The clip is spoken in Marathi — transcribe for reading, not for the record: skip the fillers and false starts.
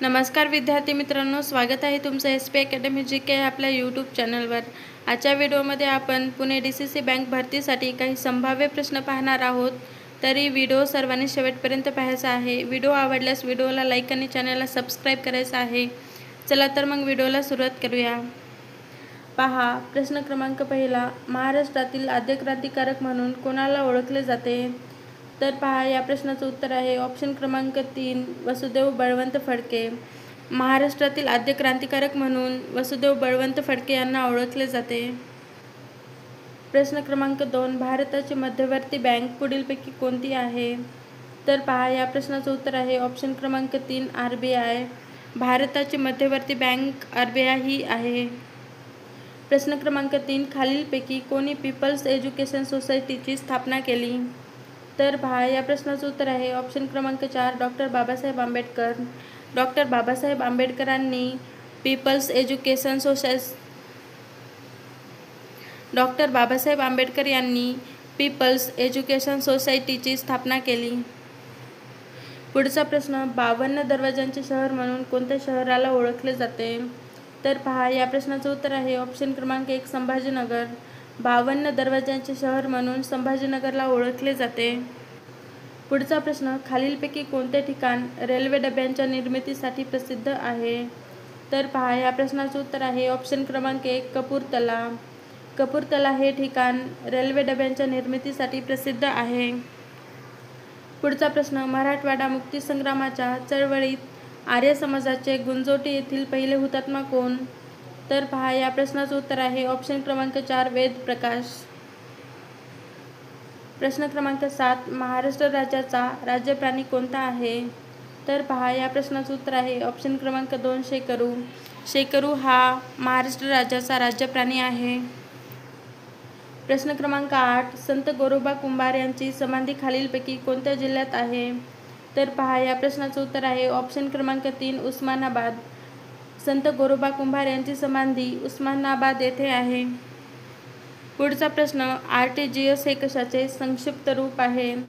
नमस्कार विद्यार्थी मित्रांनो, स्वागत आहे तुमचं SP अकॅडमी GK आपल्या यूट्यूब चॅनलवर। आजच्या व्हिडिओमध्ये आपण पुणे DCC बँक भरतीसाठी काही संभाव्य प्रश्न पाहणार आहोत। तरी व्हिडिओ सर्वांनी शेवटपर्यंत पाहायचा आहे। व्हिडिओ आवडल्यास व्हिडिओला लाईक आणि चॅनलला सबस्क्राईब करायचं आहे। चला तर मग व्हिडिओला सुरुवात करूया। पहा प्रश्न क्रमांक पहिला, महाराष्ट्रातील आद्य क्रांतिकारक म्हणून कोणाला ओळखले जाते? तर पहा या प्रश्नाचं उत्तर आहे ऑप्शन क्रमांक 3 वसुदेव बळवंत फडके। महाराष्ट्रातील आद्य क्रांतिकारक म्हणून वसुदेव बळवंत फडके यांना ओळखले जाते। प्रश्न क्रमांक 2, भारताची मध्यवर्ती बँक पुढीलपैकी कोणती आहे? तर पहा या प्रश्नाचं उत्तर आहे ऑप्शन क्रमांक 3 RBI। भारताची मध्यवर्ती बँक RBI ही आहे। प्रश्न क्रमांक 3, खालीलपैकी कोणी पीपल्स एज्युकेशन सोसायटीची स्थापना केली? तर पहा या प्रश्नाचं उत्तर आहे ऑप्शन क्रमांक 4 डॉक्टर बाबासाहेब आंबेडकर। डॉक्टर बाबासाहेब आंबेडकरांनी डॉक्टर बाबासाहेब आंबेडकर यांनी पीपल्स एज्युकेशन सोसायटीची स्थापना केली। पुढचा प्रश्न, 52 दरवाजांचे शहर म्हणून कोणत्या शहराला ओळखले जाते? तर पहा या प्रश्नाचं उत्तर आहे ऑप्शन क्रमांक 1 संभाजीनगर। 52 दरवाजांचे शहर म्हणून संभाजीनगरला ओळखले जाते। पुढचा प्रश्न, खालीलपैकी कोणते ठिकाण रेल्वे डब्यांच्या निर्मितीसाठी प्रसिद्ध आहे? तर पहा या प्रश्नाचं उत्तर आहे ऑप्शन क्रमांक 1 कपूरथला। कपूरथला हे ठिकाण रेल्वे डब्यांच्या निर्मितीसाठी प्रसिद्ध आहे। पुढचा प्रश्न, मराठवाडा मुक्तीसंग्रामाच्या चळवळीत आर्य समाजाचे गुंजोटी येथील पहिले हुतात्मा कोण? तर पहा या प्रश्नाचं उत्तर आहे ऑप्शन क्रमांक 4 वेद प्रकाश। प्रश्न क्रमांक 7, महाराष्ट्र राज्याचा राज्यप्राणी कोणता आहे? तर पहा या प्रश्नाचं उत्तर आहे ऑप्शन क्रमांक 2 शेकरू। शेकरू हा महाराष्ट्र राज्याचा राज्यप्राणी आहे। प्रश्न क्रमांक 8, संत गोरोबा कुंभार यांची समाधी खालीलपैकी कोणत्या जिल्ह्यात आहे? तर पहा या प्रश्नाचं उत्तर आहे ऑप्शन क्रमांक 3 उस्मानाबाद। संत गोरोबा कुंभार यांची समाधी उस्मानाबाद येथे आहे। पुढचा प्रश्न, RTGS हे कशाचे संक्षिप्त रूप आहे?